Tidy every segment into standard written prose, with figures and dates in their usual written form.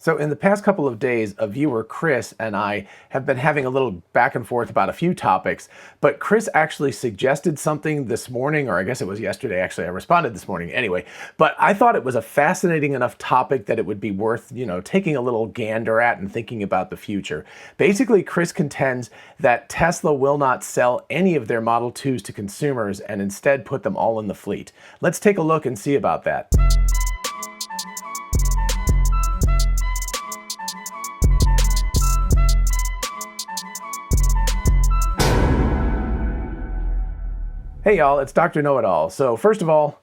So in the past couple of days, a viewer, Kris, and I have been having a little back and forth about a few topics, but Kris actually suggested something this morning, or I guess it was yesterday, actually, I responded this morning anyway, but I thought it was a fascinating enough topic that it would be worth, taking a little gander at and thinking about the future. Basically, Kris contends that Tesla will not sell any of their Model 2s to consumers and instead put them all in the fleet. Let's take a look and see about that. Hey y'all, it's Dr. Know-It-All. So first of all,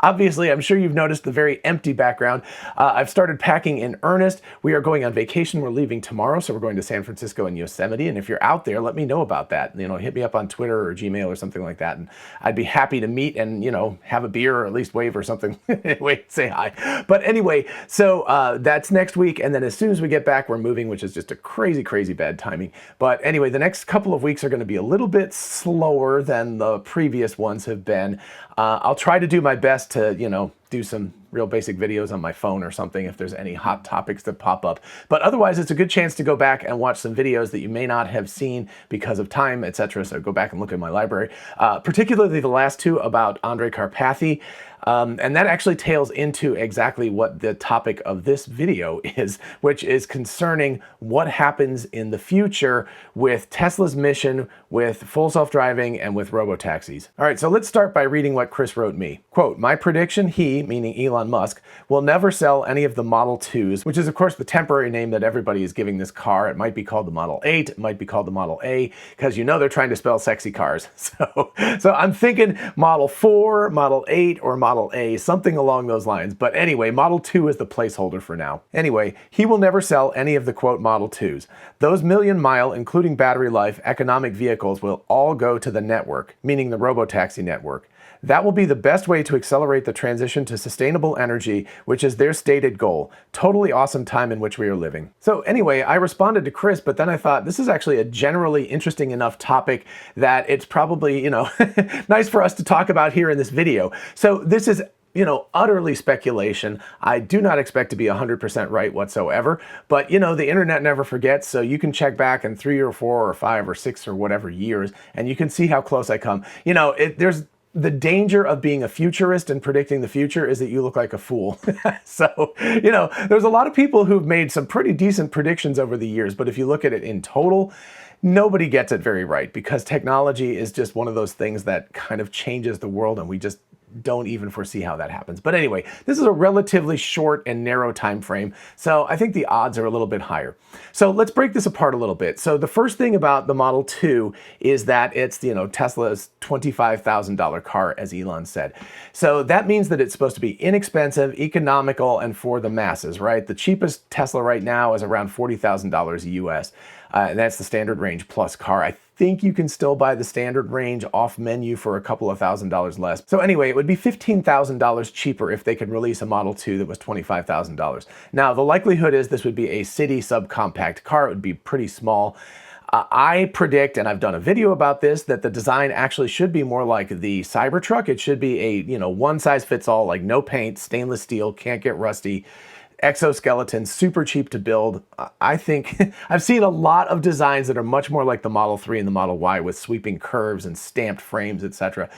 obviously, I'm sure you've noticed the very empty background. I've started packing in earnest. We are going on vacation. We're leaving tomorrow, so we're going to San Francisco and Yosemite. And if you're out there, let me know about that. Hit me up on Twitter or Gmail or something like that, and I'd be happy to meet and have a beer or at least wave or something. Wait, say hi. But anyway, so that's next week, and then as soon as we get back, we're moving, which is just a crazy, crazy bad timing. But anyway, the next couple of weeks are going to be a little bit slower than the previous ones have been. I'll try to do my best to, do some real basic videos on my phone or something if there's any hot topics that pop up. But otherwise, it's a good chance to go back and watch some videos that you may not have seen because of time, etc. So go back and look at my library, particularly the last two about Andrej Karpathy. And that actually tails into exactly what the topic of this video is, which is concerning what happens in the future with Tesla's mission, with full self-driving, and with robotaxis. All right, so let's start by reading what Kris wrote me. Quote, "My prediction, he," meaning Elon Musk, "will never sell any of the Model 2s, which is of course the temporary name that everybody is giving this car. It might be called the Model 8, it might be called the Model A, because they're trying to spell sexy cars. So I'm thinking Model 4, Model 8, or Model A, something along those lines. But anyway, Model 2 is the placeholder for now. Anyway, he will never sell any of the quote Model 2s. Those million-mile, including battery life, economic vehicles will all go to the network, meaning the robotaxi network. That will be the best way to accelerate the transition to sustainable energy, which is their stated goal. Totally awesome time in which we are living." So anyway, I responded to Kris, but then I thought this is actually a generally interesting enough topic that it's probably, nice for us to talk about here in this video. So this is utterly speculation. I do not expect to be 100% right whatsoever, but the internet never forgets, so you can check back in 3 or 4 or 5 or 6 or whatever years, and you can see how close I come. There's the danger of being a futurist and predicting the future is that you look like a fool. So, there's a lot of people who've made some pretty decent predictions over the years, but if you look at it in total, nobody gets it very right because technology is just one of those things that kind of changes the world, and we just don't even foresee how that happens. But anyway, this is a relatively short and narrow time frame, so I think the odds are a little bit higher. So let's break this apart a little bit. So the first thing about the Model 2 is that it's, Tesla's $25,000 car, as Elon said. So that means that it's supposed to be inexpensive, economical, and for the masses, right? The cheapest Tesla right now is around $40,000 US. And that's the standard range plus car. I think you can still buy the standard range off menu for a couple of $1,000s less. So anyway, it would be $15,000 cheaper if they could release a Model 2 that was $25,000. Now, the likelihood is this would be a city subcompact car. It would be pretty small. I predict, and I've done a video about this, that the design actually should be more like the Cybertruck. It should be a, one size fits all, like no paint, stainless steel, can't get rusty, exoskeleton, super cheap to build. I think I've seen a lot of designs that are much more like the Model 3 and the Model Y with sweeping curves and stamped frames, etc.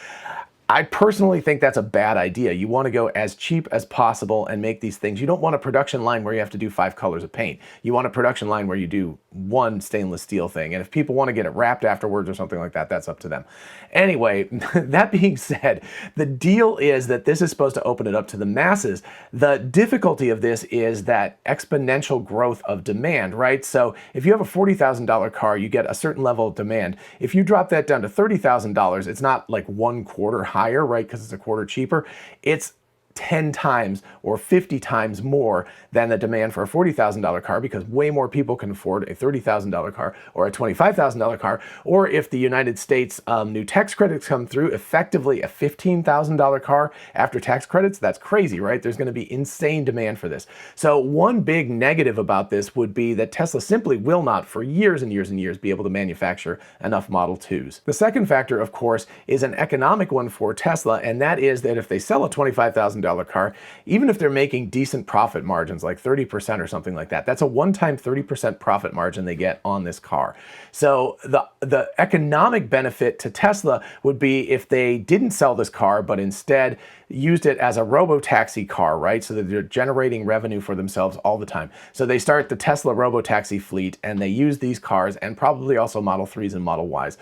I personally think that's a bad idea. You want to go as cheap as possible and make these things. You don't want a production line where you have to do 5 colors of paint. You want a production line where you do one stainless steel thing. And if people want to get it wrapped afterwards or something like that, that's up to them. Anyway, that being said, the deal is that this is supposed to open it up to the masses. The difficulty of this is that exponential growth of demand, right? So if you have a $40,000 car, you get a certain level of demand. If you drop that down to $30,000, it's not like 1/4 higher, right? Because it's a quarter cheaper. It's 10 times or 50 times more than the demand for a $40,000 car because way more people can afford a $30,000 car or a $25,000 car. Or if the United States new tax credits come through, effectively a $15,000 car after tax credits, that's crazy, right? There's going to be insane demand for this. So one big negative about this would be that Tesla simply will not for years and years and years be able to manufacture enough Model 2s. The second factor, of course, is an economic one for Tesla, and that is that if they sell a $25,000 $30,000 car, even if they're making decent profit margins, like 30% or something like that, that's a one-time 30% profit margin they get on this car. So the economic benefit to Tesla would be if they didn't sell this car, but instead used it as a robo-taxi car, right? So that they're generating revenue for themselves all the time. So they start the Tesla robo-taxi fleet, and they use these cars, and probably also Model 3s and Model Ys.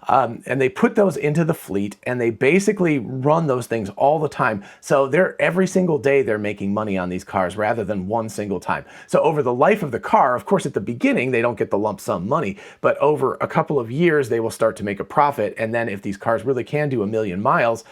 And they put those into the fleet, and they basically run those things all the time. So every single day they're making money on these cars rather than one single time. So over the life of the car, of course, at the beginning, they don't get the lump sum money, but over a couple of years, they will start to make a profit. And then if these cars really can do 1 million miles,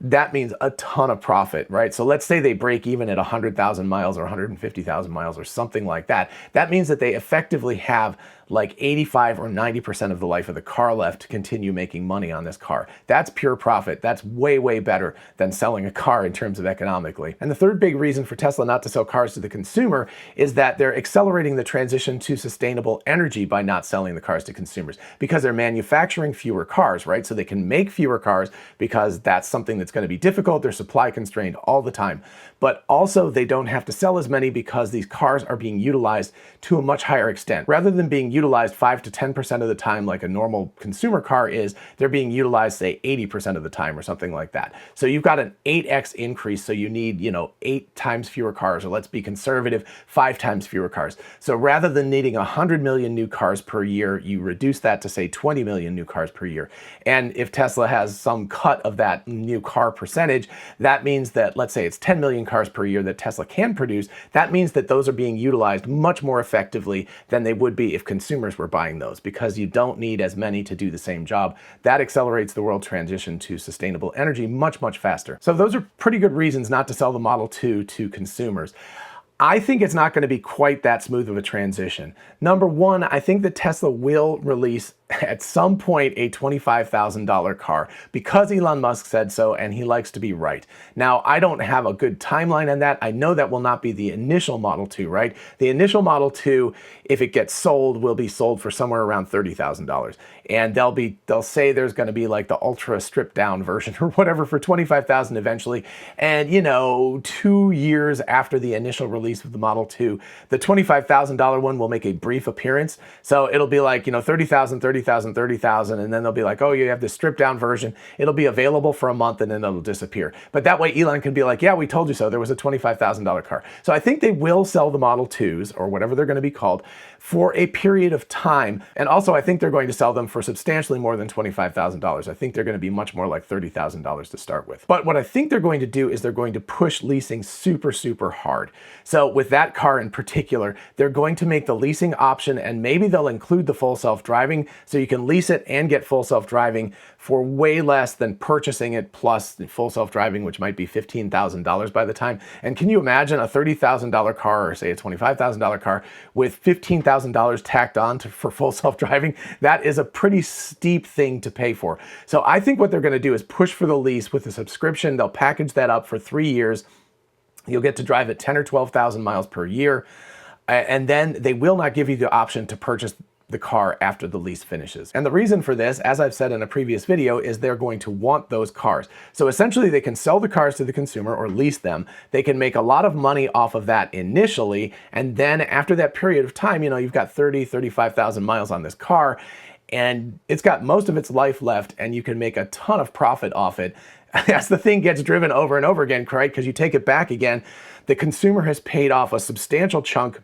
that means a ton of profit, right? So let's say they break even at 100,000 miles or 150,000 miles or something like that. That means that they effectively have like 85 or 90% of the life of the car left to continue making money on this car. That's pure profit. That's way, way better than selling a car in terms of economically. And the third big reason for Tesla not to sell cars to the consumer is that they're accelerating the transition to sustainable energy by not selling the cars to consumers, because they're manufacturing fewer cars, right? So they can make fewer cars because that's something that's going to be difficult. They're supply constrained all the time. But also they don't have to sell as many because these cars are being utilized to a much higher extent. Rather than being utilized 5 to 10% of the time like a normal consumer car is, they're being utilized, say, 80% of the time or something like that. So you've got an 8x increase, so you need, 8 times fewer cars, or let's be conservative, 5 times fewer cars. So rather than needing 100 million new cars per year, you reduce that to, say, 20 million new cars per year. And if Tesla has some cut of that new car percentage, that means that, let's say it's 10 million cars per year that Tesla can produce. That means that those are being utilized much more effectively than they would be if consumers were buying those, because you don't need as many to do the same job. That accelerates the world transition to sustainable energy much, much faster. So those are pretty good reasons not to sell the Model 2 to consumers. I think it's not going to be quite that smooth of a transition. Number one, I think that Tesla will release at some point a $25,000 car because Elon Musk said so, and he likes to be right. Now, I don't have a good timeline on that. I know that will not be the initial Model 2, right? The initial Model 2, if it gets sold, will be sold for somewhere around $30,000. And they'll say there's going to be like the ultra stripped down version or whatever for $25,000 eventually. And 2 years after the initial release of the Model 2, the $25,000 one will make a brief appearance. So it'll be like, 30,000, 30,000, and then they'll be like, oh, you have this stripped down version. It'll be available for a month and then it'll disappear. But that way Elon can be like, yeah, we told you so. There was a $25,000 car. So I think they will sell the Model 2s, or whatever they're going to be called, for a period of time. And also I think they're going to sell them for substantially more than $25,000. I think they're going to be much more like $30,000 to start with. But what I think they're going to do is they're going to push leasing super, super hard. So with that car in particular, they're going to make the leasing option, and maybe they'll include the full self-driving, so you can lease it and get full self-driving for way less than purchasing it plus full self-driving, which might be $15,000 by the time. And can you imagine a $30,000 car, or say a $25,000 car, with $15,000 tacked on for full self-driving? That is a pretty steep thing to pay for. So I think what they're going to do is push for the lease with a subscription. They'll package that up for 3 years. You'll get to drive at 10 or 12,000 miles per year. And then they will not give you the option to purchase the car after the lease finishes. And the reason for this, as I've said in a previous video, is they're going to want those cars. So essentially they can sell the cars to the consumer or lease them. They can make a lot of money off of that initially. And then after that period of time, you've got 30, 35,000 miles on this car, and it's got most of its life left, and you can make a ton of profit off it. As the thing gets driven over and over again, right? Because you take it back again, the consumer has paid off a substantial chunk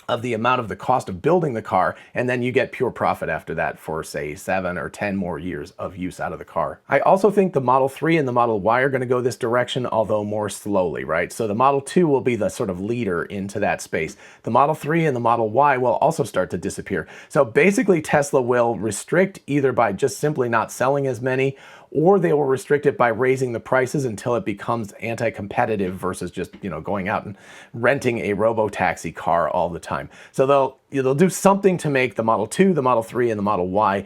of the amount of the cost of building the car, and then you get pure profit after that for, say, 7 or 10 more years of use out of the car. I also think the Model 3 and the Model Y are going to go this direction, although more slowly, right? So the Model 2 will be the sort of leader into that space. The Model 3 and the Model Y will also start to disappear. So basically Tesla will restrict either by just simply not selling as many, or they will restrict it by raising the prices until it becomes anti-competitive versus just, going out and renting a robo-taxi car all the time. So they'll they'll do something to make the Model 2, the Model 3, and the Model Y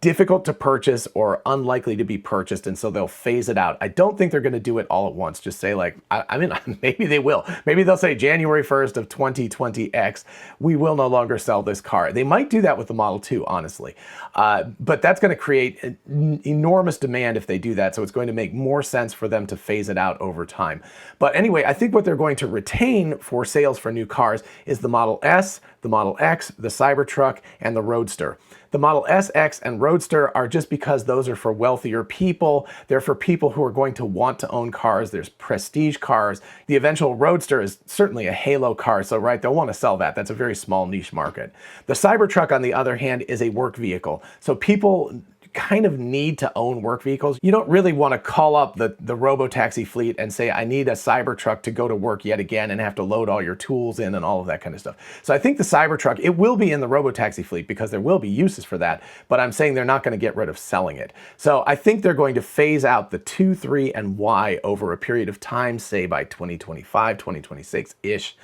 difficult to purchase or unlikely to be purchased, and so they'll phase it out. I don't think they're going to do it all at once. Just say like, I mean, maybe they will. Maybe they'll say January 1st of 2020X, we will no longer sell this car. They might do that with the Model 2, honestly. But that's going to create an enormous demand if they do that, so it's going to make more sense for them to phase it out over time. But anyway, I think what they're going to retain for sales for new cars is the Model S, the Model X, the Cybertruck, and the Roadster. The Model S, X, and Roadster are just because those are for wealthier people. They're for people who are going to want to own cars. There's prestige cars. The eventual Roadster is certainly a halo car, so right, they'll want to sell that. That's a very small niche market. The Cybertruck, on the other hand, is a work vehicle. So people kind of need to own work vehicles. You don't really want to call up the robo-taxi fleet and say, I need a Cybertruck to go to work yet again and have to load all your tools in and all of that kind of stuff. So I think the Cybertruck, it will be in the robo-taxi fleet because there will be uses for that, but I'm saying they're not going to get rid of selling it. So I think they're going to phase out the 2, 3, and Y over a period of time, say by 2025, 2026-ish.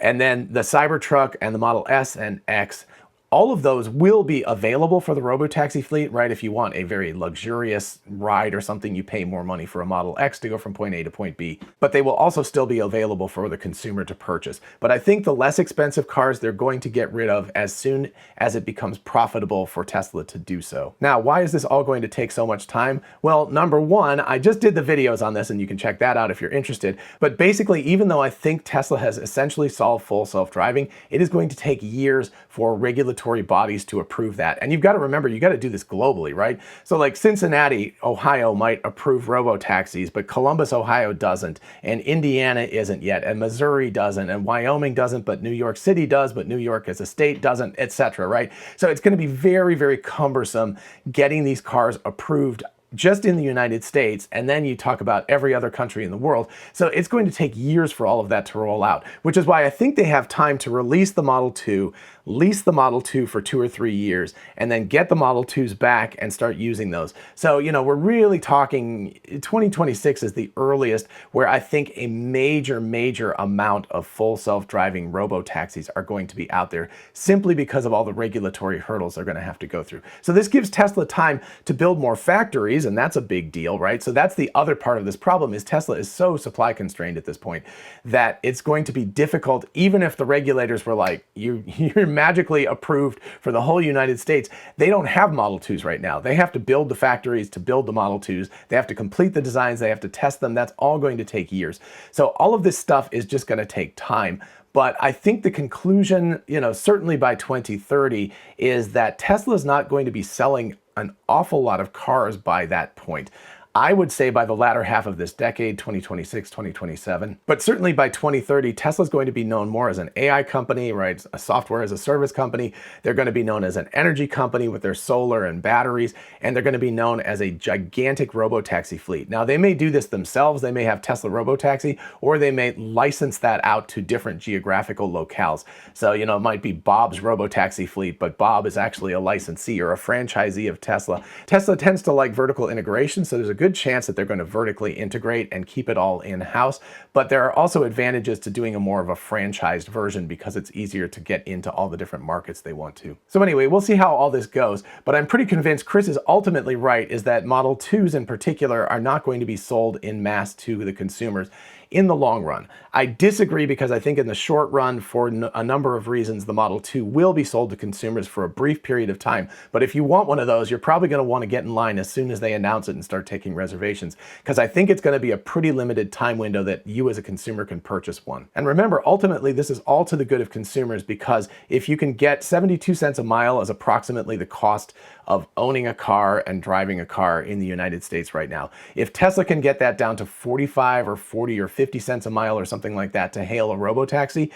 And then the Cybertruck and the Model S and X, all of those will be available for the robo-taxi fleet, right? If you want a very luxurious ride or something, you pay more money for a Model X to go from point A to point B, but they will also still be available for the consumer to purchase. But I think the less expensive cars they're going to get rid of as soon as it becomes profitable for Tesla to do so. Now, why is this all going to take so much time? Well, number one, I just did the videos on this and you can check that out if you're interested. But basically, even though I think Tesla has essentially solved full self-driving, it is going to take years for regulatory bodies to approve that. And you've got to remember, you got to do this globally, right? So like Cincinnati, Ohio might approve robo-taxis, but Columbus, Ohio doesn't, and Indiana isn't yet, and Missouri doesn't, and Wyoming doesn't, but New York City does, but New York as a state doesn't, etc., right? So it's going to be very, very cumbersome getting these cars approved just in the United States, and then you talk about every other country in the world. So it's going to take years for all of that to roll out, which is why I think they have time to release the Model 2, lease the Model 2 for 2 or 3 years, and then get the Model 2s back and start using those. So, you know, we're really talking 2026 is the earliest where I think a major amount of full self-driving robo-taxis are going to be out there, simply because of all the regulatory hurdles they're going to have to go through. So this gives Tesla time to build more factories, and that's a big deal, right? So that's the other part of this problem, is Tesla is so supply constrained at this point that it's going to be difficult, even if the regulators were like, you're magically approved for the whole United States. They don't have Model 2s right now. They have to build the factories to build the Model 2s. They have to complete the designs. They have to test them. That's all going to take years. So all of this stuff is just going to take time. But I think the conclusion, you know, certainly by 2030, is that Tesla is not going to be selling an awful lot of cars by that point. I would say by the latter half of this decade, 2026, 2027. But certainly by 2030, Tesla's going to be known more as an AI company, right? A software as a service company. They're going to be known as an energy company with their solar and batteries, and they're going to be known as a gigantic robotaxi fleet. Now, they may do this themselves. They may have Tesla Robotaxi, or they may license that out to different geographical locales. So, you know, it might be Bob's Robotaxi fleet, but Bob is actually a licensee or a franchisee of Tesla. Tesla tends to like vertical integration, so there's a good chance that they're going to vertically integrate and keep it all in-house, but there are also advantages to doing a more of a franchised version because it's easier to get into all the different markets they want to. So anyway, we'll see how all this goes, but I'm pretty convinced Kris is ultimately right, is that Model 2s in particular are not going to be sold in mass to the consumers in the long run. I disagree because I think in the short run, for a number of reasons, the Model 2 will be sold to consumers for a brief period of time. But if you want one of those, you're probably going to want to get in line as soon as they announce it and start taking reservations, because I think it's going to be a pretty limited time window that you as a consumer can purchase one. And remember, ultimately, this is all to the good of consumers, because if you can get 72 cents a mile as approximately the cost of owning a car and driving a car in the United States right now, if Tesla can get that down to 45 or 40 or 50 cents a mile or something like that to hail a robotaxi,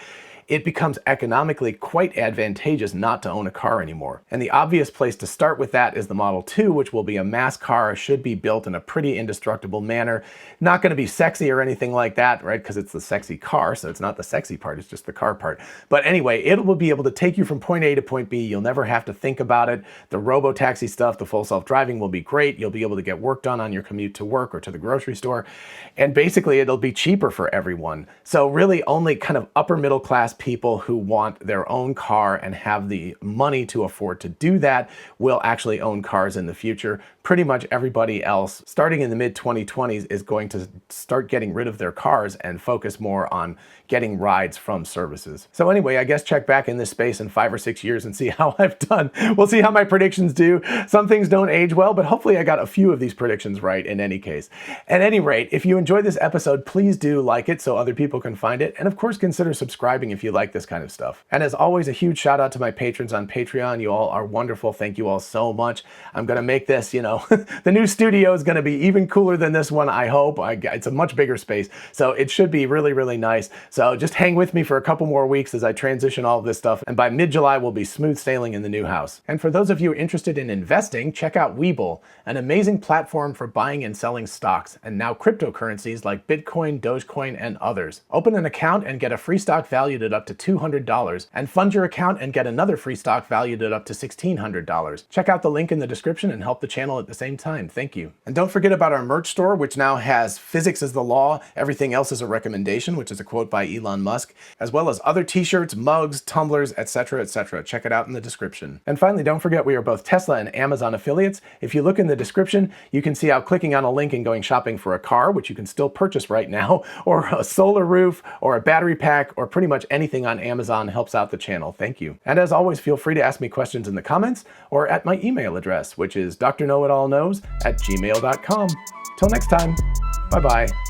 it becomes economically quite advantageous not to own a car anymore. And the obvious place to start with that is the Model 2, which will be a mass car, should be built in a pretty indestructible manner. Not going to be sexy or anything like that, right? Because it's the sexy car, so it's not the sexy part, it's just the car part. But anyway, it will be able to take you from point A to point B. You'll never have to think about it. The robo-taxi stuff, the full self-driving will be great. You'll be able to get work done on your commute to work or to the grocery store. And basically, it'll be cheaper for everyone. So really only kind of upper middle class people who want their own car and have the money to afford to do that will actually own cars in the future. Pretty much everybody else, starting in the mid-2020s, is going to start getting rid of their cars and focus more on getting rides from services. So anyway, I guess check back in this space in 5 or 6 years and see how I've done. We'll see how my predictions do. Some things don't age well, but hopefully I got a few of these predictions right in any case. At any rate, if you enjoyed this episode, please do like it so other people can find it. And of course, consider subscribing if you like this kind of stuff. And as always, a huge shout out to my patrons on Patreon. You all are wonderful. Thank you all so much. I'm going to make this, the new studio is going to be even cooler than this one, I hope. It's a much bigger space, so it should be really, really nice. So just hang with me for a couple more weeks as I transition all of this stuff, and by mid-July, we'll be smooth sailing in the new house. And for those of you interested in investing, check out WeBull, an amazing platform for buying and selling stocks, and now cryptocurrencies like Bitcoin, Dogecoin, and others. Open an account and get a free stock valued at up to $200, and fund your account and get another free stock valued at up to $1,600. Check out the link in the description and help the channel at the same time. Thank you. And don't forget about our merch store, which now has "Physics is the Law, Everything Else is a Recommendation," which is a quote by Elon Musk, as well as other t-shirts, mugs, tumblers, etc., etc. Check it out in the description. And finally, don't forget we are both Tesla and Amazon affiliates. If you look in the description, you can see how clicking on a link and going shopping for a car, which you can still purchase right now, or a solar roof, or a battery pack, or pretty much anything on Amazon helps out the channel. Thank you. And as always, feel free to ask me questions in the comments or at my email address, which is drknowitallknows@gmail.com. Till next time, bye-bye.